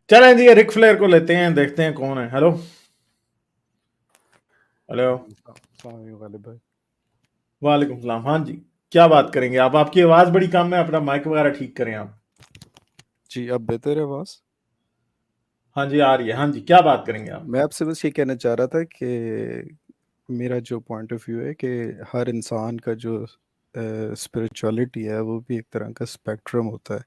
चलें जी, Ric Flair को लेते हैं, देखते हैं कौन है। Hello hello. गालिब भाई। वालेकुम सलाम। हाँ जी, क्या बात करेंगे आप? आपकी आवाज बड़ी कम है, अपना माइक वगैरह ठीक करें आप। जी, अब बेहतर है आवाज़? हाँ जी, आ रही है। हाँ जी, क्या बात करेंगे आप? मैं आपसे बस ये कहना चाह रहा था कि मेरा जो पॉइंट ऑफ व्यू है कि हर इंसान का जो स्पिरिचुअलिटी है वो भी एक तरह का स्पेक्ट्रम होता है।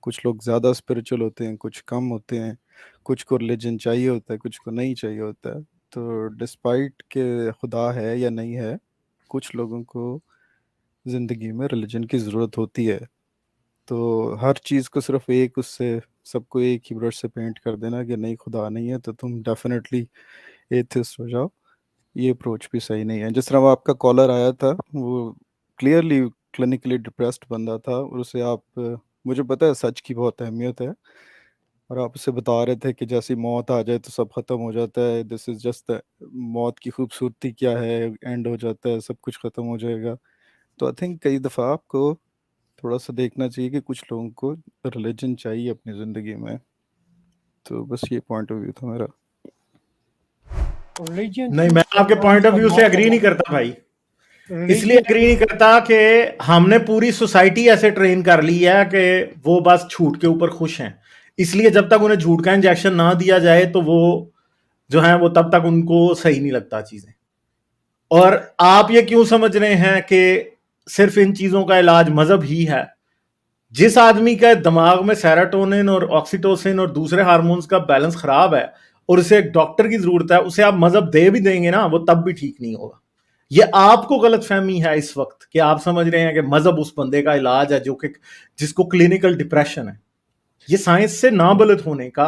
कुछ लोग ज़्यादा स्पिरिचुअल होते हैं, कुछ कम होते हैं, कुछ को रिलीजन चाहिए होता है, कुछ को नहीं चाहिए होता है। तो डिस्पाइट के खुदा है या नहीं है, कुछ लोगों को ज़िंदगी में रिलीजन की ज़रूरत होती है। तो हर चीज़ को सिर्फ एक उससे सबको एक ही ब्रश से पेंट कर देना कि नहीं खुदा नहीं है तो तुम डेफिनेटली एथिस्ट हो जाओ, ये अप्रोच भी सही नहीं है। जिस तरह वो आपका कॉलर आया था, वो क्लियरली क्लिनिकली डिप्रेस्ड बंदा था और उसे आप, मुझे पता है सच की बहुत अहमियत है, और आप उसे बता रहे थे कि जैसी मौत आ जाए तो सब ख़त्म हो जाता है, दिस इज़ जस्ट मौत की खूबसूरती क्या है, एंड हो जाता है, सब कुछ ख़त्म हो जाएगा। तो आई थिंक कई दफ़ा आपको थोड़ा सा देखना चाहिए कि कुछ लोगों को रिलीजन चाहिए अपनी ज़िंदगी में। तो बस ये पॉइंट ऑफ व्यू था मेरा। नहीं, मैं आपके पॉइंट ऑफ व्यू से एग्री नहीं करता भाई। इसलिए एग्री नहीं करता कि हमने पूरी सोसाइटी ऐसे ट्रेन कर ली है कि वो बस झूठ के ऊपर खुश हैं। इसलिए जब तक उन्हें झूठ का इंजेक्शन ना दिया जाए तो वो जो है वो तब तक उनको सही नहीं लगता चीजें। और आप ये क्यों समझ रहे हैं कि सिर्फ इन चीजों का इलाज मजहब ही है? जिस आदमी का दिमाग में सेरोटोनिन और ऑक्सीटोसिन और दूसरे हार्मोन्स का बैलेंस खराब है और उसे एक डॉक्टर की जरूरत है, उसे आप मजहब दे भी देंगे ना, वो तब भी ठीक नहीं होगा। ये आपको गलतफहमी है इस वक्त कि आप समझ रहे हैं कि मजहब उस बंदे का इलाज है जो कि जिसको क्लिनिकल डिप्रेशन है। ये साइंस से नाबलद होने का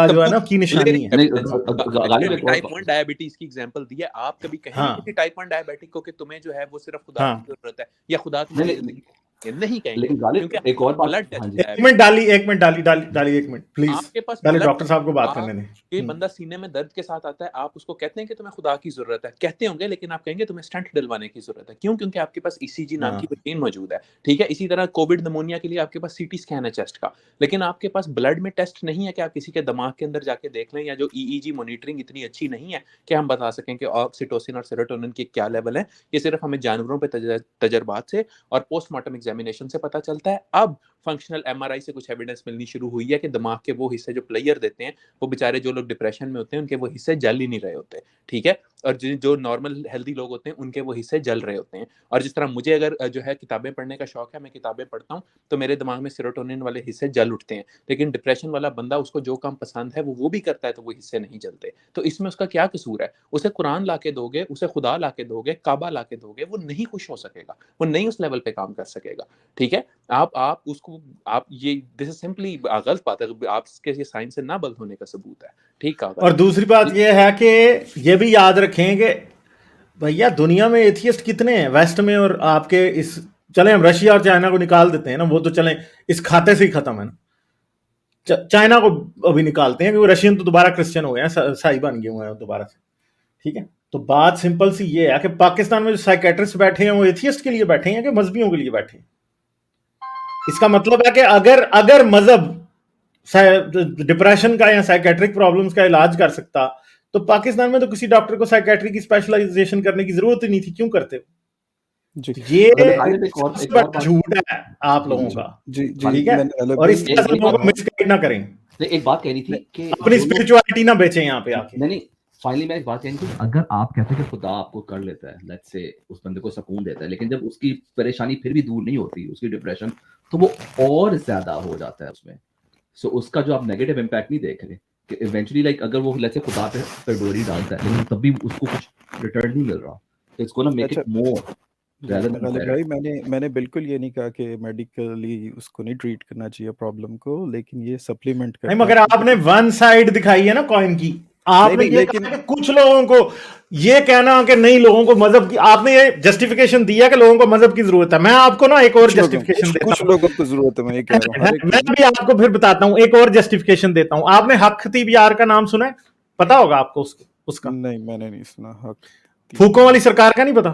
जो है ना की निशानी है। टाइप 1 डायबिटीज की एग्जांपल दी है। आप कभी कहेंगे हाँ किसी टाइप 1 डायबिटिक को कि तुम्हें जो है वो सिर्फ खुदा हाँ, की जरूरत है या खुदा तुम्हारी जिंदगी ये नहीं कहेंगे, लेकिन गालिब क्योंकि एक और बात, ब्लड हाँ टेस्ट जी, है। एक मिनट डाली, एक मिनट डाली, एक मिनट प्लीज। आपके पास पहले ब्लड डॉक्टर साहब को बात करने आपके दें। बंदा सीने में दर्द के साथ आता है, आप उसको कहते हैं कि तुम्हें खुदा की जरूरत है, कहते होंगे, लेकिन आप कहेंगे तुम्हें स्टंट डलवाने की जरूरत है। क्यों? क्योंकि आपके पास ईसीजी नाम की हाँ मशीन मौजूद है। ठीक है, इसी तरह कोविड निमोनिया के लिए आपके पास सीटी स्कैन है चेस्ट का, लेकिन आपके पास ब्लड में टेस्ट नहीं है कि आप किसी के दिमाग के अंदर जाके देख लें, या जो ईईजी मॉनिटरिंग इतनी अच्छी नहीं है कि हम बता सकें कि ऑक्सीटोसिन और सेरोटोनिन के क्या लेवल है। ये सिर्फ हमें जानवरों पे तजर्बात से और पोस्टमार्टम एग्जामिनेशन से पता चलता है। अब फंक्शनल एमआरआई से कुछ एविडेंस मिलनी शुरू हुई है कि दिमाग के वो हिस्से जो प्लेयर देते हैं, वो बेचारे जो लोग डिप्रेशन में होते हैं उनके वो हिस्से जल ही नहीं रहे होते। ठीक है, और जो नॉर्मल हेल्दी लोग होते हैं उनके वो हिस्से जल रहे होते हैं। और जिस तरह मुझे अगर जो है किताबें पढ़ने का शौक है, मैं किताबें पढ़ता हूँ, तो मेरे दिमाग में सेरोटोनिन वाले हिस्से जल उठते हैं। लेकिन डिप्रेशन वाला बंदा, उसको जो काम पसंद है वो भी करता है, तो वो हिस्से नहीं जलते। तो इसमें उसका क्या कसूर है? उसे कुरान ला के दोगे, उसे खुदा ला के दोगे, काबा ला के दोगे, वो नहीं खुश हो सकेगा, वो नहीं उस लेवल पे काम कर सकेगा। ठीक है, आप उसको आप ये दिस इज सिंपली गलत बात है। आपके ये साइंस से ना बल होने का सबूत है। ठीक है। और दूसरी बात यह है कि ये भी याद रखें कि भैया दुनिया में एथियस्ट कितने हैं वेस्ट में, और आपके इस, चलें हम रशिया और चाइना को निकाल देते हैं ना, वो तो चलें इस खाते से ही खत्म है ना। चाइना को अभी निकालते हैं क्योंकि रशियन तो दोबारा क्रिश्चियन हो गए हैं, ईसाई बन गए हुए हैं दोबारा से। ठीक है, तो बात सिंपल सी ये है कि पाकिस्तान में जो साइकेट्रिस्ट बैठे हैं वो एथियस्ट के लिए बैठे हैं कि मजहबियों के लिए बैठे हैं? इसका मतलब है कि अगर अगर मजहब डिप्रेशन का या साइकेट्रिक प्रॉब्लम्स का इलाज कर सकता, तो पाकिस्तान में तो किसी डॉक्टर को साइकेट्री की स्पेशलाइजेशन करने की जरूरत ही नहीं थी। क्यों करते? जी ये गालिब एक और सबसे बड़ा बात, झूठ है आप जी लोगों जी का। जी जी ठीक है, मैंने अलग और भाई इस तरह से एक लोगों बात, को मिसगाइड ना करें, एक बात कहनी थी कि अपनी जो लोग, स्पिरिचुअलिटी ना बेचें यहाँ पे आके। नहीं, फाइनली मैं एक बात कहनी थी, अगर आप कहते हैं कि खुदा आपको कर लेता है, लेट्स से उस बंदे को सुकून देता है, लेकिन जब उसकी परेशानी फिर भी दूर नहीं होती, उसकी डिप्रेशन, तो वो और ज्यादा हो जाता है उसमें। सो उसका जो आप नेगेटिव इम्पैक्ट नहीं देख रहे कि इवेंचुअली लाइक अगर वो लेट्स से खुदा पे डोरी डालता है लेकिन तब भी उसको कुछ रिटर्न नहीं मिल रहा, तो इट्स गोना मेक अच्छा, it more rather than Ghalib better. भाई, मैंने बिल्कुल ये नहीं कहा कि मेडिकली उसको नहीं ट्रीट करना चाहिए प्रॉब्लम को, लेकिन ये सप्लीमेंट नहीं, करता मगर है आपने वन साइड दिखाई है ना कॉइन की। नहीं आपने नहीं, ये लेकिन कहा कि कुछ लोगों को ये कहना कि नहीं लोगों को मजहब की, आपने ये जस्टिफिकेशन दिया कि लोगों को मजहब की जरूरत है। मैं आपको ना एक और जस्टिफिकेशन देता कुछ हूं। लोगों को जरूरत है, मैं ये कह रहा हूँ हर एक मैं को। भी आपको फिर बताता हूं, एक और जस्टिफिकेशन देता हूं। आपने हक खतीब यार का नाम सुना है? पता होगा आपको उसका। नहीं, मैंने नहीं सुना हक फूकों वाली सरकार का नहीं पता?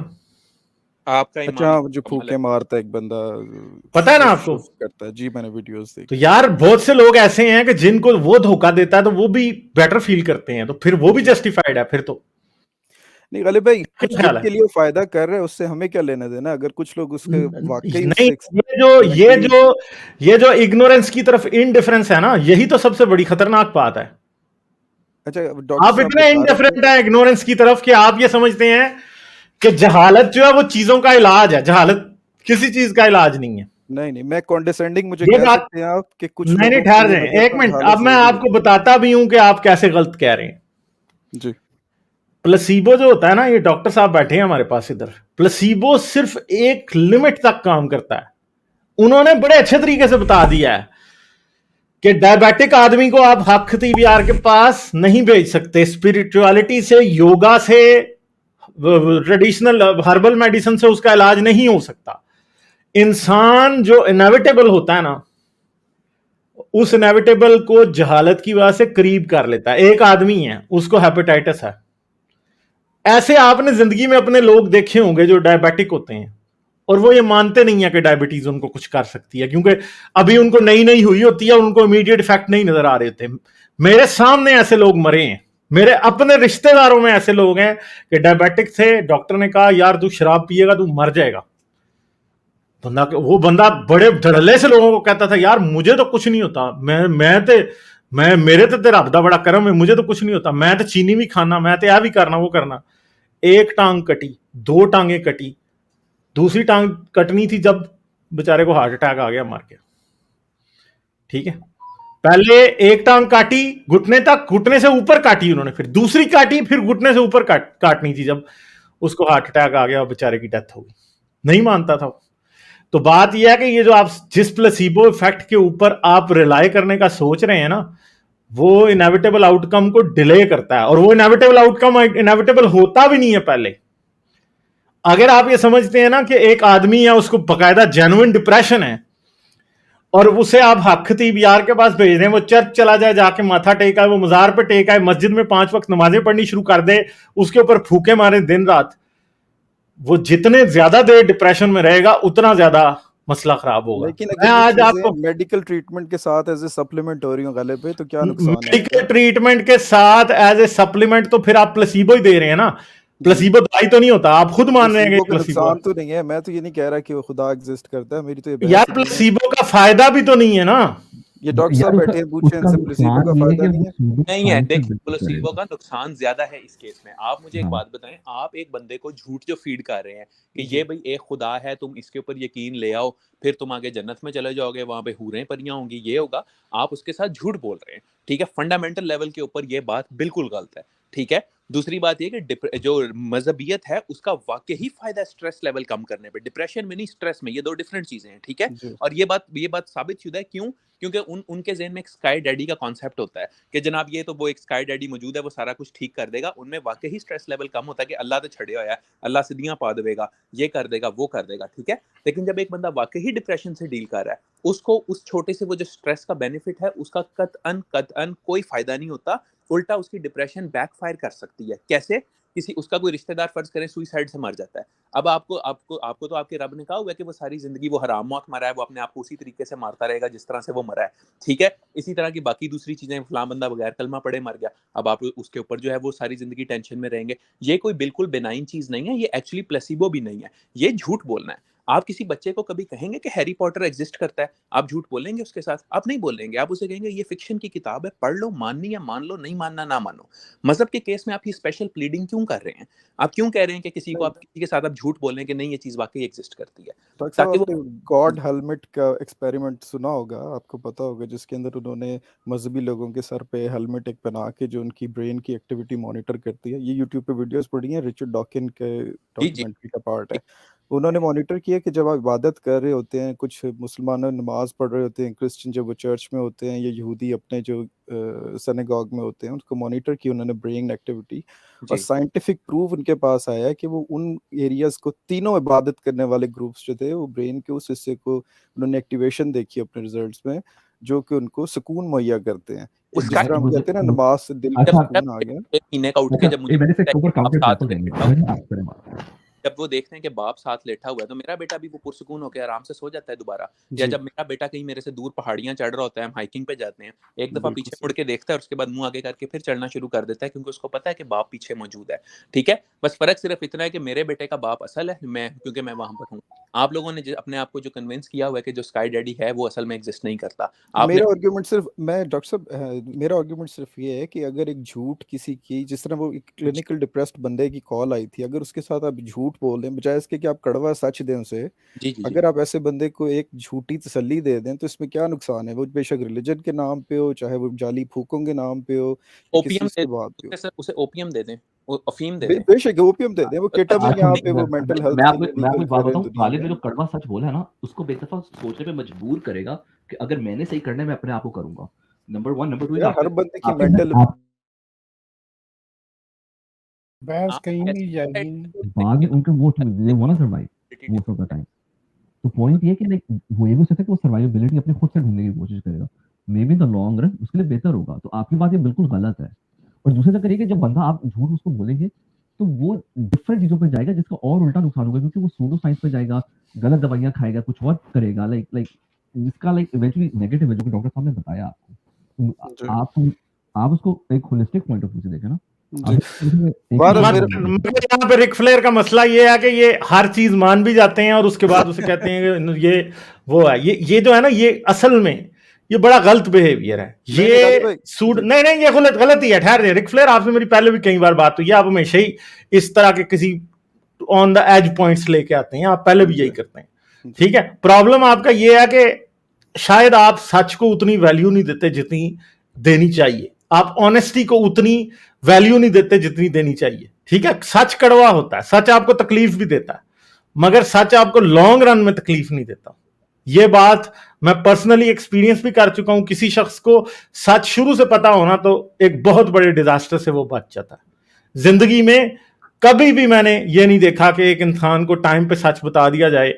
आपका अच्छा ईमान जो मुकम्मल फूके है। मारता है एक बंदा, पता है ना शुफ आपको? शुफ करता है जी, मैंने वीडियोस तो देखी। यार बहुत से लोग ऐसे हैं कि जिनको वो धोखा देता है तो वो भी बेटर फील करते हैं, तो फिर वो भी जस्टिफाइड है फिर तो। नहीं गालिब भाई, क्या कुछ ख्याल दिन है? के लिए फायदा कर रहे हैं, उससे हमें क्या लेना देना? अगर कुछ लोग उसके वाकई नहीं, उससे ये जो ये जो इग्नोरेंस की तरफ इनडिफरेंस है ना, यही तो सबसे बड़ी खतरनाक बात है। अच्छा डॉक्टर आप साहब इतने बता रहे थे, इनडिफरेंट है इग्नोरेंस की तरफ कि आप ये समझते हैं कि जहालत जो है वो चीजों का इलाज है। जहालत किसी चीज का इलाज नहीं है। नहीं नहीं मैं कॉन्डिसेंडिंग मुझे ये कह बात सकते हैं आप कि कुछ नहीं, लोगों को ठहर ये जाए वजह एक तो मिनट, जहालत अब मैं जरूरी आपको है बताता भी हूं कि आप कैसे गलत कह रहे हैं। जी। प्लेसीबो जो होता है ना, ये डॉक्टर साहब बैठे हैं हमारे पास इधर, प्लेसीबो सिर्फ एक लिमिट तक काम करता है। उन्होंने बड़े अच्छे तरीके से बता दिया है कि डायबिटिक आदमी को आप हक तीबियार के पास नहीं भेज सकते। स्पिरिचुअलिटी से, योगा से, ट्रेडिशनल हर्बल मेडिसिन से उसका इलाज नहीं हो सकता। इंसान जो इनएविटेबल होता है ना, उस इनएविटेबल को जहालत की वजह से करीब कर लेता है। एक आदमी है, उसको हेपेटाइटिस है। ऐसे आपने जिंदगी में अपने लोग देखे होंगे जो डायबिटिक होते हैं और वो ये मानते नहीं है कि डायबिटीज उनको कुछ कर सकती है, क्योंकि अभी उनको नई नई हुई होती है, उनको इमीडिएट इफेक्ट नहीं नजर आ रहे थे। मेरे सामने ऐसे लोग मरे हैं, मेरे अपने रिश्तेदारों में ऐसे लोग हैं कि डायबिटिक थे, डॉक्टर ने कहा यार तू शराब पिएगा तू मर जाएगा। वो बंदा बड़े धड़ल्ले से लोगों को कहता था यार मुझे तो कुछ नहीं होता, मैं मेरे तो तेरा रब दा बड़ा करम है, मुझे तो कुछ नहीं होता, मैं तो चीनी भी खाना, मैं तो यह भी करना वो करना। एक टांग कटी, 2 टांगे कटी, दूसरी टांग कटनी थी जब बेचारे को हार्ट अटैक आ गया, मर गया। ठीक है, पहले एक टांग काटी घुटने तक, घुटने से ऊपर काटी उन्होंने, फिर दूसरी काटी, फिर घुटने से ऊपर काटनी थी जब उसको हार्ट अटैक आ गया, बेचारे की डेथ हो गई। नहीं मानता था। तो बात यह है कि ये जो आप जिस प्लेसीबो इफेक्ट के ऊपर आप रिलाय करने का सोच रहे हैं ना, वो इनएविटेबल आउटकम को डिले करता है, और वो इनएविटेबल आउटकम इनएविटेबल होता भी नहीं है पहले। अगर आप ये समझते हैं ना कि एक आदमी है उसको बकायदा जेन्युइन डिप्रेशन है और उसे आप हक तीबियार के पास भेज रहे हैं, वो चर्च चला जाए, जाके माथा टेका है, वो मजार पे टेका है, मस्जिद में 5 वक्त नमाजें पढ़नी शुरू कर दे, उसके ऊपर फूके मारे दिन रात, वो जितने ज्यादा देर डिप्रेशन में रहेगा उतना ज्यादा मसला खराब होगा। लेकिन मैं अगर ये आज आपको चीजें मेडिकल ट्रीटमेंट के साथ एज ए सप्लीमेंट हो रही हो गालिब भाई, तो क्या नुकसान है मेडिकल इसका? ट्रीटमेंट के साथ एज ए सप्लीमेंट तो फिर आप प्लेसीबो ही दे रहे हैं ना। प्लेसीबो दवाई तो नहीं होता, आप खुद मान रहे हैं कि प्लेसीबो का प्लेसीबो नुकसान तो नहीं है, मैं तो ये नहीं कह रहा कि वो खुदा एग्जिस्ट करता है, मेरी तो ये बहस यार, ही नहीं है। प्लेसीबो का फायदा भी तो नहीं है ना। ये डॉक्टर यार साहब बैठे हैं, पूछे उसका इनसे, प्लेसीबो का नुकसान ये है फायदा कि नहीं वो है? सीधे नहीं है। साइंस से देखिए बिल्कुल प्लेसीबो करेगा। का नुकसान ज्यादा है इस केस में। आप मुझे एक हाँ बात बताएं, आप एक बंदे को झूठ जो फीड कर रहे हैं कि जी ये भाई एक खुदा है, तुम इसके ऊपर यकीन ले आओ, फिर तुम आगे जन्नत में चले जाओगे, वहां पे हूरें परियां होंगी, ये होगा, आप उसके साथ झूठ बोल रहे हैं। ठीक है, फंडामेंटल लेवल के ऊपर ये बात बिल्कुल गलत है। ठीक है, दूसरी बात ये कि जो मजहबियत है उसका वाकई ही फायदा स्ट्रेस लेवल कम करने पे, डिप्रेशन में नहीं स्ट्रेस में, ये दो डिफरेंट चीजें हैं। ठीक है, जी और ये बात साबित शुदा है। क्यों? क्योंकि उनके ज़हन में एक स्काई डैडी का कॉन्सेप्ट होता है कि जनाब ये तो वो एक स्काई डैडी मौजूद है, वो सारा कुछ ठीक कर देगा। उनमें वाकई ही स्ट्रेस लेवल कम होता है कि अल्लाह तो छड़े होया है, अल्लाह सिद्धियां पा देगा, ये कर देगा, वो कर देगा। ठीक है, लेकिन जब एक बंदा वाकई ही डिप्रेशन से डील कर रहा है, उसको उस छोटे से वो जो स्ट्रेस का बेनिफिट है उसका कतअन कोई फायदा नहीं होता, उल्टा उसकी डिप्रेशन बैकफायर कर सकती है। कैसे? किसी उसका कोई रिश्तेदार फर्ज करें सुसाइड से मर जाता है, अब आपको तो आपके रब ने कहा हुआ है कि वो सारी जिंदगी वो हराम मौत मरा है, वो अपने आप को उसी तरीके से मारता रहेगा जिस तरह से वो मरा है। ठीक है, इसी तरह की बाकी दूसरी चीजें, फलां बंदा बगैर कलमा पड़े मर गया, अब आप उसके ऊपर जो है वो सारी जिंदगी टेंशन में रहेंगे। ये कोई बिल्कुल बेनाइन चीज नहीं है, ये एक्चुअली प्लेसिबो भी नहीं है, ये झूठ बोलना है। आप किसी बच्चे को कभी कहेंगे कि हैरी पॉटर एग्जिस्ट करता है, आप झूठ बोलेंगे उसके साथ? आप नहीं बोलेंगे, आप उसे कहेंगे ये फिक्शन की किताब है, पढ़ लो, माननी है मान लो, नहीं मानना ना मानो। मजहब के केस में आप ये स्पेशल प्लीडिंग क्यों कर रहे हैं? आप क्यों कह रहे हैं कि किसी को, नहीं आप किसी के साथ आप झूठ बोल रहे हैं कि नहीं ये चीज वाकई एग्जिस्ट करती है, डॉक्टर साहब, ताकि आपने गॉड हेलमेट का एक्सपेरिमेंट सुना होगा, आपको पता होगा, जिसके अंदर उन्होंने मजहबी लोगों के सर पे हेलमेट एक पहना के जो उनकी ब्रेन की एक्टिविटी मॉनिटर करती है, ये यूट्यूब पे वीडियोस पड़ी हैं, रिचर्ड डॉकिन के जी जी डॉक्यूमेंट्री का पार्ट है। उन्होंने मॉनिटर किया कि जब आप इबादत कर रहे होते हैं, कुछ मुसलमान नमाज पढ़ रहे होते हैं, क्रिश्चियन जब वो चर्च में होते हैं, या यहूदी अपने जो सिनेगॉग में होते हैं, उसको मॉनिटर किया उन्होंने ब्रेन एक्टिविटी, और जी साइंटिफिक प्रूफ उनके पास आया है कि वो उन एरियाज को, तीनों इबादत करने वाले ग्रुप्स जो थे, वो ब्रेन के उस हिस्से को उन्होंने एक्टिवेशन देखी अपने रिजल्ट्स में, जो कि उनको सुकून मुहैया करते हैं। एक उसका जिस तरह हम कहते हैं ना, नमाज से दिल को जब अच्छा सुकून आ गया। महीने का उठ के अच्छा जब मुझे ये मैंने से लगता है ऊपर कि आप काउंटर साथ करते में हैं बैठा हूं, जब वो देखते हैं कि बाप साथ लेटा हुआ है तो मेरा बेटा भी वो पुरसुकून होकर आराम से सो जाता है दोबारा। या जी जब मेरा बेटा कहीं मेरे से दूर पहाड़ियां चढ़ रहा होता है, हम हाइकिंग पे जाते हैं, एक दफा बिल्कुल पीछे सही मुड़ के देखता है और उसके बाद मुंह आगे करके फिर चढ़ना शुरू कर देता है, क्योंकि उसको पता है कि बाप पीछे मौजूद है। ठीक है, बस फर्क सिर्फ इतना है कि मेरे बेटे का बाप असल है, मैं क्योंकि मैं वहां पर हूँ। आप लोगों ने अपने आप को जो कन्विंस किया हुआ है कि जो स्काई डैडी है वो असल में एग्जिस्ट नहीं करता। आपने मेरा आर्ग्यूमेंट सिर्फ मैं डॉक्टर साहब मेरा आर्ग्यूमेंट सिर्फ ये है कि अगर एक झूठ किसी की, जिस तरह वो एक क्लिनिकल डिप्रेस्ड बंदे की कॉल आई थी, अगर उसके साथ आप झूठ बोल दें बजाय इसके कि आप कड़वा सच दें उसे, जी जी जी अगर आप ऐसे बंदे को एक झूठी तसल्ली दे दें तो इसमें क्या नुकसान है? वो बेशक रिलीजन के नाम पे हो, चाहे वो जाली फूकों के नाम पे हो या किस ओपियम चीज दे की बात पे हो। उसे सर, उसे ओपियम दे दें, वो अफीम दे दें। बेशक ओपियम दे दें, वो केटामिन अच्छा, यहाँ नहीं, पे वो मेंटल हेल्थ मैं के आपको लिए मैं आपको लीगल एक बात कर रहे हैं बताऊं, दुनिया गालिब ने में। जो कड़वा सच बोला है ना, उसको बेतरफा सोचने पे मजबूर करेगा कि अगर मैंने सही करना है मैं अपने आप को करूंगा। नंबर 1, नंबर 2 यार हर बंदे की आपके मेंटल बहस आप कहीं कैसे नहीं जाएगी नहीं। बाद में उनका वो they want to survive most of the time. तो पॉइंट ये कि लाइक वो ये भी हो सकता है कि वो सर्वाइवेबिलिटी अपने खुद से ढूंढने की कोशिश करेगा, may be the long run उसके लिए बेहतर होगा। तो आपकी बात ये बिल्कुल गलत है। और दूसरे चक्कर ये कि जब बंदा आप झूठ उसको बोलेंगे तो वो डिफरेंट चीजों पे जाएगा जिसका और उल्टा नुकसान होगा, क्योंकि वो सूडो साइंस पे जाएगा, गलत दवाइयां खाएगा, कुछ और करेगा, लाइक इसका लाइक इवेंचुअली नेगेटिव है, जो कि डॉक्टर साहब ने बताया आपको। जी आप उसको एक होलिस्टिक पॉइंट ऑफ व्यू से देखें ना। जी एक बात ही मेरा मगर यहाँ पे रिक फ्लेयर का मसला ये है कि ये हर चीज मान भी जाते हैं और उसके बाद उसे कहते हैं कि ये वो है, ये जो है ना, ये असल में ये बड़ा गलत बिहेवियर है। नहीं नहीं गालिब ये भाई सूड जी नहीं नहीं, ये गलत ही है। ठहर दे रिक फ्लेयर, आपसे मेरी पहले भी कई बार बात हुई है, आप हमेशा ही इस तरह के किसी ऑन द एज पॉइंट्स लेके आते हैं, आप पहले भी यही जी करते हैं। जी ठीक है, प्रॉब्लम आपका ये है कि शायद आप सच को उतनी वैल्यू नहीं देते जितनी देनी चाहिए, आप ऑनेस्टी को उतनी वैल्यू नहीं देते जितनी देनी चाहिए। ठीक है, सच कड़वा होता है, सच आपको तकलीफ भी देता है, मगर सच आपको लॉन्ग रन में तकलीफ नहीं देता। ये बात मैं पर्सनली एक्सपीरियंस भी कर चुका हूं। किसी शख्स को सच शुरू से पता होना तो एक बहुत बड़े डिजास्टर से वो बच जाता है। जिंदगी में कभी भी मैंने ये नहीं देखा कि एक इंसान को टाइम पे सच बता दिया जाए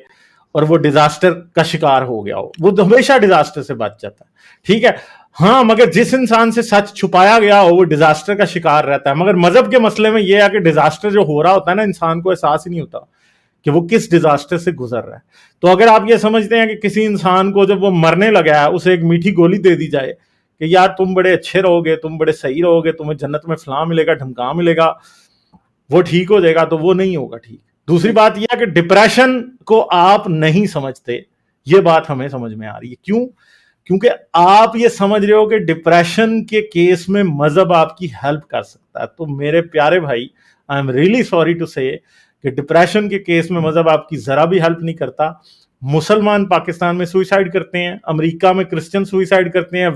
और वो डिजास्टर का शिकार हो गया हो, वो हमेशा डिजास्टर से बच जाता है। ठीक है, हाँ, मगर जिस इंसान से सच छुपाया गया हो वो डिजास्टर का शिकार रहता है। मगर मजहब के मसले में यह है कि डिजास्टर जो हो रहा होता है ना, इंसान को एहसास ही नहीं होता कि वो किस डिजास्टर से गुजर रहा है। तो अगर आप ये समझते हैं कि किसी इंसान को जब वो मरने लगा है उसे एक मीठी गोली दे दी जाए कि यार तुम बड़े अच्छे रहोगे, तुम बड़े सही रहोगे, तुम्हें जन्नत में फलां मिलेगा, ढमका मिलेगा, वो ठीक हो जाएगा, तो वो नहीं होगा ठीक। दूसरी बात यह है कि डिप्रेशन को आप नहीं समझते, ये बात हमें समझ में आ रही है। क्यों? क्योंकि आप ये समझ रहे हो कि डिप्रेशन के केस में मजहब आपकी हेल्प कर सकता है। तो मेरे प्यारे भाई, I am really sorry to say कि डिप्रेशन के केस में मजहब आपकी जरा भी हेल्प नहीं करता। मुसलमान पाकिस्तान में सुइसाइड करते हैं, अमेरिका में क्रिश्चियन सुइसाइड करते हैं,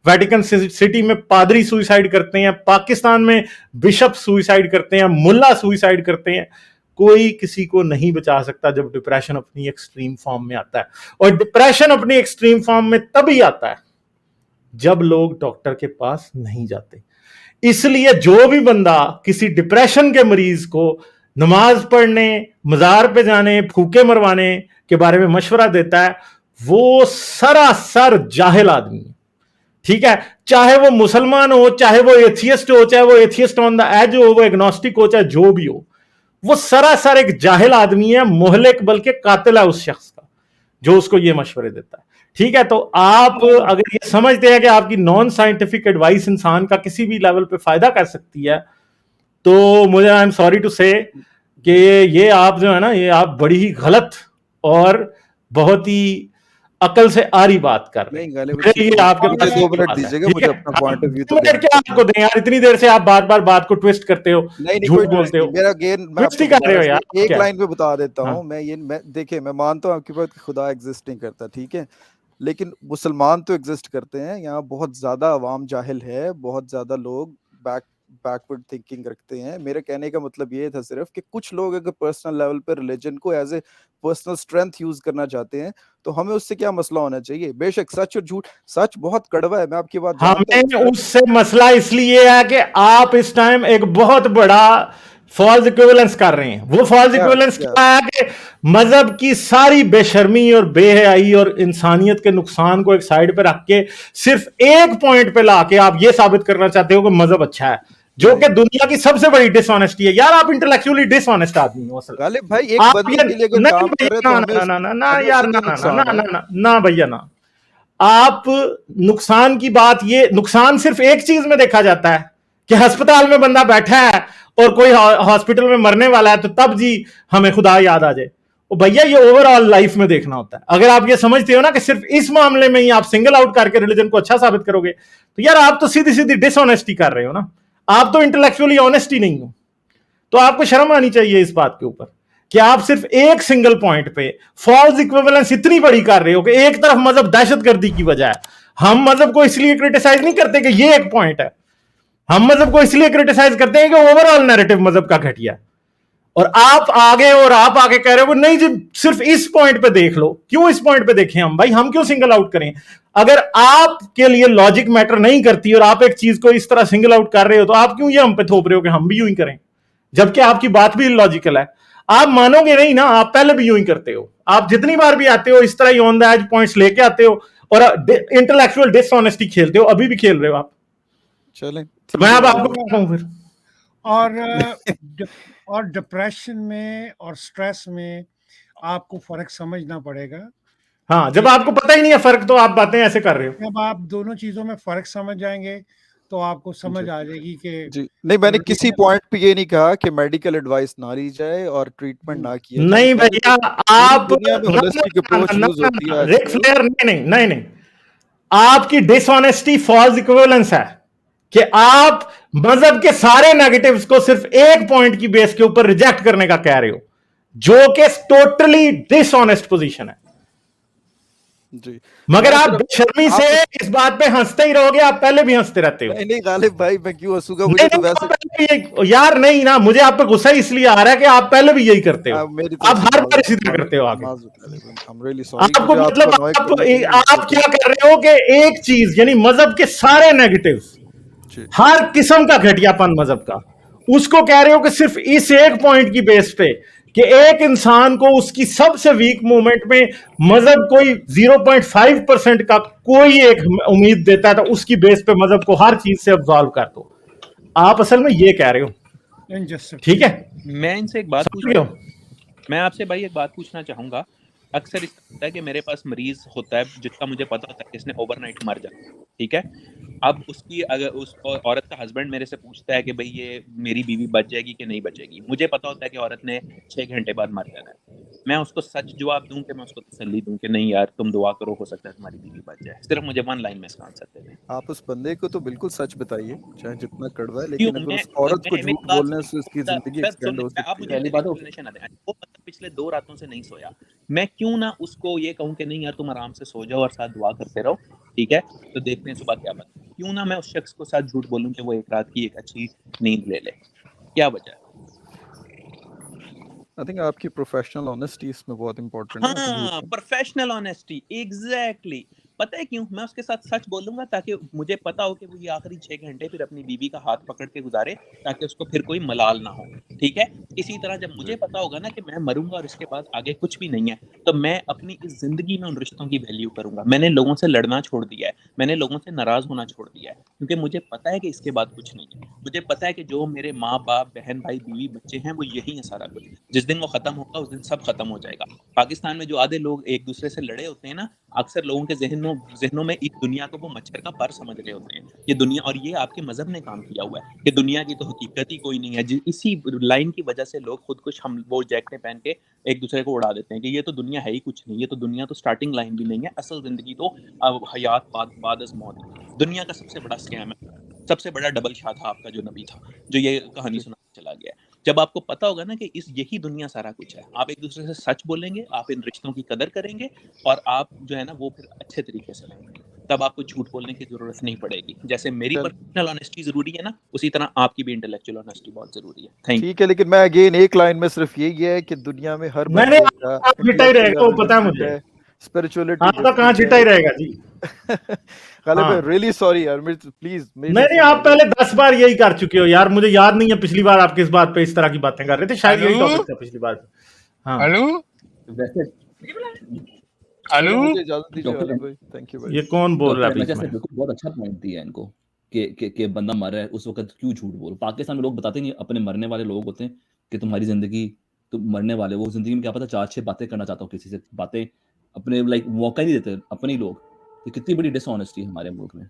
वेटिकन सिटी में पादरी सुइसाइड करते हैं, पाकिस्तान में बिशप सुइसाइड करते हैं, मुल्ला सुइसाइड करते हैं। कोई किसी को नहीं बचा सकता जब डिप्रेशन अपनी एक्सट्रीम फॉर्म में आता है। और डिप्रेशन अपनी एक्सट्रीम फॉर्म में तभी आता है जब लोग डॉक्टर के पास नहीं जाते। इसलिए जो भी बंदा किसी डिप्रेशन के मरीज को नमाज पढ़ने, मजार पे जाने, फूके मरवाने के बारे में मशवरा देता है, वो सरासर जाहिल आदमी है। ठीक है, चाहे वो मुसलमान हो, चाहे वो एथियस्ट हो, चाहे वो एथियस्ट ऑन द एज हो, वो एग्नोस्टिक हो, चाहे जो भी हो, वो सरासर एक जाहिल आदमी है, मोहलिक बल्कि कातिल है उस शख्स का जो उसको ये मशवरे देता है। ठीक है, तो आप अगर ये समझते हैं कि आपकी नॉन साइंटिफिक एडवाइस इंसान का किसी भी लेवल पे फायदा कर सकती है, तो मुझे I am sorry to say कि ये आप जो है ना, ये आप बड़ी ही गलत और बहुत ही अकल से आ रही बात कर रहे हैं। नहीं गालिब मेरे लिए आपके मुझे पास 2 एक मिनट बात है, दीजिएगा, ठीक मुझे है? अपना पॉइंट ऑफ व्यू तो मिनट क्या आपको दें यार, इतनी देर से आप बार बार बात को ट्विस्ट करते हो, नहीं झूठ कोई बोलते हो, मेरा गेन मैं ट्विस्ट ही आपको कर रहे हो यार, एक क्या? लाइन पे बता देता हाँ। हूँ। मैं देखिए, मैं मानता हूँ आपकी बात कि खुदा एग्जिस्ट नहीं करता, ठीक है, लेकिन मुसलमान तो एग्जिस्ट करते हैं। यहाँ बहुत ज्यादा अवाम जाहिल है, बहुत ज्यादा लोग बैकवर्ड थिंकिंग रखते हैं। मेरे कहने का मतलब ये था सिर्फ कि कुछ लोग अगर पर्सनल लेवल पे रिलीजन को as a personal strength use करना चाहते हैं तो हमें उससे क्या मसला होना चाहिए। बेशक सच और झूठ, सच बहुत कड़वा है, मैं आपकी बात जानता हमें हूँ। उससे मसला इसलिए है कि आप इस टाइम एक बहुत बड़ा फॉल्स इक्विवेलेंस कर रहे हैं। वो फॉल्स इक्विवेलेंस क्या है कि मजहब की सारी बेशर्मी और बेहयाई और इंसानियत के नुकसान को एक साइड पे रख के सिर्फ एक पॉइंट पे लाके आप ये साबित करना चाहते हो कि मजहब अच्छा है, जो कि दुनिया की सबसे बड़ी डिसऑनेस्टी है। यार आप इंटेलेक्चुअली डिसऑनेस्ट आदमी हो असल। गालिब भाई एक आप बंदे ये के लिए अगर नहीं काम भैया, कर रहे तो हमें ना ना ना हमें यार, उससे ना क्या ना नुकसान ना है? ना ना ना भैया ना। आप नुकसान की बात, ये नुकसान सिर्फ एक चीज में देखा जाता है कि अस्पताल में बंदा बैठा है और कोई हॉस्पिटल में मरने वाला है तो तब जी हमें खुदा याद आ जाए। ओ भैया ये ओवरऑल लाइफ में देखना होता है। अगर आप ये समझते हो ना कि सिर्फ इस मामले में ही आप सिंगल आउट करके रिलीजन को अच्छा साबित करोगे तो यार आप तो सीधी सीधी डिसऑनेस्टी कर रहे हो ना। आप तो इंटेलेक्चुअली ऑनेस्ट ही नहीं हो। तो आपको शर्म आनी चाहिए इस बात के ऊपर कि आप सिर्फ एक सिंगल पॉइंट पे फॉल्स इक्विवेलेंस इतनी बड़ी कर रहे हो कि एक तरफ मजहब दहशतगर्दी की वजह है। हम मजहब को इसलिए क्रिटिसाइज नहीं करते कि ये एक पॉइंट है, हम मजहब को इसलिए क्रिटिसाइज करते हैं कि ओवरऑल नैरेटिव मजहब का घटिया। और आप आगे कह रहे हो नहीं जी सिर्फ इस पॉइंट पे देख लो। क्यों इस पॉइंट पे देखें हम भाई? हम क्यों सिंगल आउट करें? अगर आपके लिए लॉजिक मैटर नहीं करती और आप एक चीज को इस तरह सिंगल आउट कर रहे हो तो आप क्यों ये हम पे थोप रहे हो कि हम भी यूं ही करें, जबकि आपकी बात भी लॉजिकल है। आप मानोगे नहीं ना, आप पहले भी यूं ही करते हो। आप जितनी बार भी आते हो इस तरह ही ऑन द एज पॉइंट्स लेके आते हो और इंटेलेक्चुअल डिसऑनेस्टी खेलते हो। अभी भी खेल रहे हो आप। चलें मैं अब आपको क्या कहूं फिर? और डिप्रेशन में और स्ट्रेस में आपको फर्क समझना पड़ेगा। हाँ, जब आपको पता ही नहीं है फर्क तो आप बातें ऐसे कर रहे हो। जब आप दोनों चीजों में फर्क समझ जाएंगे तो आपको समझ आ जाएगी कि जी नहीं, मैंने किसी पॉइंट पे ये नहीं कहा कि मेडिकल एडवाइस ना ली जाए और ट्रीटमेंट ना किया जाए। नहीं भैया आप दुनिया में होलिस्टिक अप्रोच यूज होती है रिक फ्लेयर, नहीं, आपकी डिसऑनेस्टी फॉल्स इक्विवेलेंस है कि आप मजहब के सारे नेगेटिव्स को सिर्फ एक पॉइंट की बेस के ऊपर रिजेक्ट करने का कह रहे हो, जो कि टोटली डिसऑनेस्ट पोजीशन है। जी मगर आप बेशर्मी से इस बात पे हंसते ही रहोगे। आप पहले भी हंसते रहते हो। नहीं गालिब भाई मैं क्यों हंसूंगा? मुझे तो वैसे यार नहीं ना, मुझे आप पे गुस्सा इसलिए आ रहा है कि आप पहले भी यही करते हो। आप हर बार इसी तरह करते हो आगे। आपको मतलब आप क्या कर रहे हो कि एक चीज यानी मजहब के सारे नेगेटिव्स, हर किस्म का घटियापन मजहब का, उसको कह रहे हो कि सिर्फ इस एक पॉइंट की बेस पे कि एक इंसान को उसकी सबसे वीक मोमेंट में मजहब कोई 0.5% का कोई एक उम्मीद देता है तो उसकी बेस पे मजहब को हर चीज से अब्सॉल्व कर दो। आप असल में ये कह रहे हो, ठीक है? मैं इनसे एक बात पूछ रहा हूं, मैं आपसे भाई एक बात पूछना चाहूंगा। अक्सर इस होता है कि मेरे पास मरीज होता है जिसका मुझे पता होता है कि इसने ओवरनाइट मर जाना, ठीक है। अब उसकी अगर उस औरत का हस्बैंड मेरे से पूछता है कि भाई ये मेरी बीवी बच जाएगी कि नहीं बचेगी, मुझे पता होता है कि औरत ने 6 घंटे बाद मर जाना है। मैं उसको सच जवाब दूं कि मैं उसको तसल्ली दूं कि नहीं यार तुम दुआ करो, हो सकता है तुम्हारी बीवी बच जाए? सिर्फ मुझे 1 लाइन में इसका आंसर दे दें। आप उस बंदे को तो बिल्कुल सच बताइए, चाहे जितना कड़वा है, लेकिन अगर उस औरत को झूठ बोलने से उसकी जिंदगी एक्सटेंड हो सकती है। वो पिछले 2 रातों से नहीं सोया, मैं क्यों ना उसको ये कहूं कि नहीं यार तुम आराम से सो जाओ और साथ दुआ करते रहो, ठीक है, तो देखते हैं सुबह क्या बनता है। क्यों ना मैं उस शख्स को साथ झूठ बोलूं कि वो एक रात की एक अच्छी नींद ले ले? क्या वजह है? आई थिंक आपकी प्रोफेशनल ऑनेस्टी इसमें बहुत इंपॉर्टेंट है। हाँ, प्रोफेशनल ऑनेस्टी, एग्जैक्टली। पता है क्यों? मैं उसके साथ सच बोलूंगा ताकि मुझे पता हो कि वो ये आखिरी 6 घंटे फिर अपनी बीवी का हाथ पकड़ के गुजारे, ताकि उसको फिर कोई मलाल ना हो, ठीक है। इसी तरह जब मुझे पता होगा ना कि मैं मरूंगा और इसके बाद आगे कुछ भी नहीं है, तो मैं अपनी इस जिंदगी में उन रिश्तों की वैल्यू करूंगा। मैंने लोगों से लड़ना छोड़ दिया है, मैंने लोगों से नाराज होना छोड़ दिया है, क्योंकि मुझे पता है कि इसके बाद कुछ नहीं है। मुझे पता है कि जो मेरे माँ बाप, बहन भाई, बीवी, बच्चे हैं वो यही है सारा कुछ। जिस दिन वो खत्म होगा उस दिन सब खत्म हो जाएगा। पाकिस्तान में जो आधे लोग एक दूसरे से लड़े होते हैं ना, अक्सर लोगों के जहनों में इस दुनिया को वो मच्छर का पर समझ रहे होते हैं। ये दुनिया, और ये आपके मजहब ने काम किया हुआ है कि दुनिया की तो हकीकत ही कोई नहीं है। इसी लाइन की वजह से लोग खुद कुछ हम वो जैकेटें पहन के एक दूसरे को उड़ा देते हैं कि ये तो दुनिया है ही कुछ नहीं, ये तो दुनिया तो स्टार्टिंग लाइन भी नहीं है, असल जिंदगी तो हयात बाद मौत है। दुनिया का सबसे बड़ा स्कैम है, सबसे बड़ा डबल शाह था आपका जो नबी था, जो ये कहानी सुना चला गया है। जब आपको पता होगा ना कि यही दुनिया सारा कुछ है, आप एक दूसरे से सच बोलेंगे, आप इन रिश्तों की कदर करेंगे और आप जो है ना वो फिर अच्छे तरीके से रहेंगे, तब आपको झूठ बोलने की जरूरत नहीं पड़ेगी। जैसे मेरी पर्सनल ऑनेस्टी जरूरी है ना, उसी तरह आपकी भी इंटेलेक्चुअल ऑनेस्टी बहुत जरूरी है। ठीक है, लेकिन मैं अगेन एक लाइन में सिर्फ यही है कि दुनिया में हर मैंने चिट्टा ही रहेगा, वो पता है मुझे। स्पिरिचुअलिटी आपका कहाँ चिट्टा ही रहेगा जी। गालिब भाई रियली सॉरी यार, प्लीज। नहीं, आप पहले 10 बार यही कर चुके हो यार, मुझे याद नहीं है पिछली बार आप किस बात पे इस तरह की बातें कर रहे थे। शायद यही टॉपिक था पिछली बार। हाँ हेलो हेलो, मुझे इजाजत दीजिए गालिब भाई, थैंक यू भाई। ये कौन बोल रहा है? बिल्कुल बहुत अच्छा पॉइंट दिया इनको। कि बंदा मर रहा है उस वक्त क्यों झूठ बोलो। पाकिस्तान में लोग बताते नहीं, अपने मरने वाले लोग होते हैं कि तुम्हारी जिंदगी, तुम मरने वाले, वो जिंदगी में क्या पता 4-6 बातें करना चाहता हूँ किसी से, बातें अपने लाइक मौका नहीं देते अपने ही लोग। तो कितनी बड़ी डिसऑनेस्टी है हमारे मुल्क में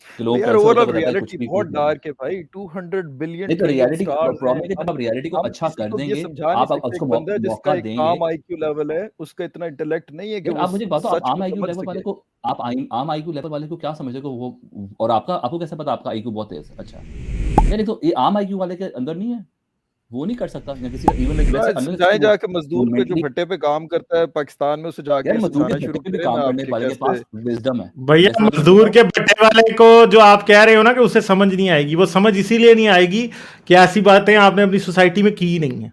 कि लोगों को यार ऐसा ओवरऑल बताता है कुछ रियलिटी भी बहुत झूठ बोलो। डार्क है भाई। 200 बिलियन नहीं तो ट्रेंडिंग रियलिटी स्टार्स प्रॉब्लम है हैं। कि जब आप रियलिटी को हम अच्छा किसी कर को ये देंगे, समझा नहीं आप सकते। उसको एक बंदा जिसका मौका एक देंगे। आम आईक्यू लेवल है, उसका इतना इंटेलेक्ट नहीं है कि लेकिन वो आप मुझे बताओ, आप सच आम को आईक्यू समझ लेवल वाले सके। को, आप आम आईक्यू लेवल वाले को क्या समझते हो वो, और आपको कैसे पता आपका आईक्यू बहुत तेज है? अच्छा यानी तो ये आम आईक्यू वाले के अंदर नहीं है, वो नहीं कर सकता या किसी का इवन लाइक वैसे अनलेस समझाएं वो जाके मजदूर पे जो मेंटली। भट्टे पे काम करता है पाकिस्तान में, उसे यार जाके मजदूर के समझाना भट्टे शुरू पे भी करें काम ना करने आपके वाले के कैसे। पास विजडम है। भैया जैसे मैं तुमको मजदूर बताऊं, के बट्टे वाले को जो आप कह रहे हो ना कि उसे समझ नहीं आएगी, वो समझ इसीलिए नहीं आएगी कि ऐसी बातें आपने अपनी सोसाइटी में की ही नहीं है।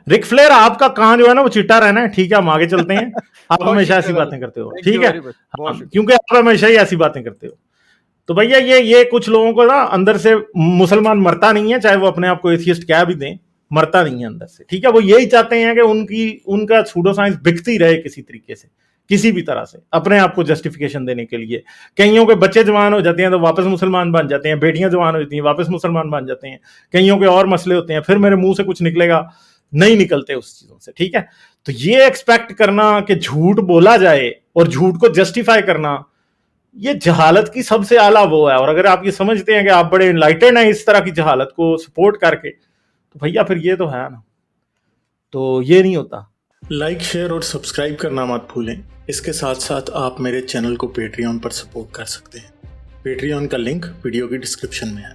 रिक फ्लेयर, आपका कान जो है ना वो चिट्टा रहना है, ठीक है? हम आगे चलते हैं। आप बहुत हमेशा ऐसी शुक्रिया, बातें करते हो, थैंक ठीक यू है? वेरी मच, बहुत हाँ, शुक्रिया। क्योंकि आप हमेशा ही ऐसी बातें करते हो। तो भैया ये कुछ लोगों को ना अंदर से, मुसलमान मरता नहीं है, चाहे वो अपने आप को एथियस्ट क्या भी दें, मरता नहीं है अंदर से, ठीक है? वो यही चाहते हैं कि उनका सूडो साइंस बिकती रहे किसी तरीके से, किसी भी तरह से, अपने आप को जस्टिफिकेशन देने के लिए। कईयों के बच्चे जवान हो जाते हैं तो वापस मुसलमान बन जाते हैं, बेटियां जवान हो जाती हैं वापस मुसलमान बन जाते हैं, कईयों के और मसले होते हैं, फिर मेरे मुंह से कुछ निकलेगा, नहीं निकलते उस चीजों से, ठीक है? तो ये एक्सपेक्ट करना कि झूठ बोला जाए और झूठ को जस्टिफाई करना, ये जहालत की सबसे आला वो है। और अगर आप ये समझते हैं कि आप बड़े इनलाइटेड हैं इस तरह की जहालत को सपोर्ट करके, तो भैया फिर ये तो है ना, तो ये नहीं होता। लाइक, शेयर और सब्सक्राइब करना मत भूलें। इसके साथ साथ आप मेरे चैनल को पेट्रियन पर सपोर्ट कर सकते हैं। पेट्रियन का लिंक वीडियो की डिस्क्रिप्शन में है।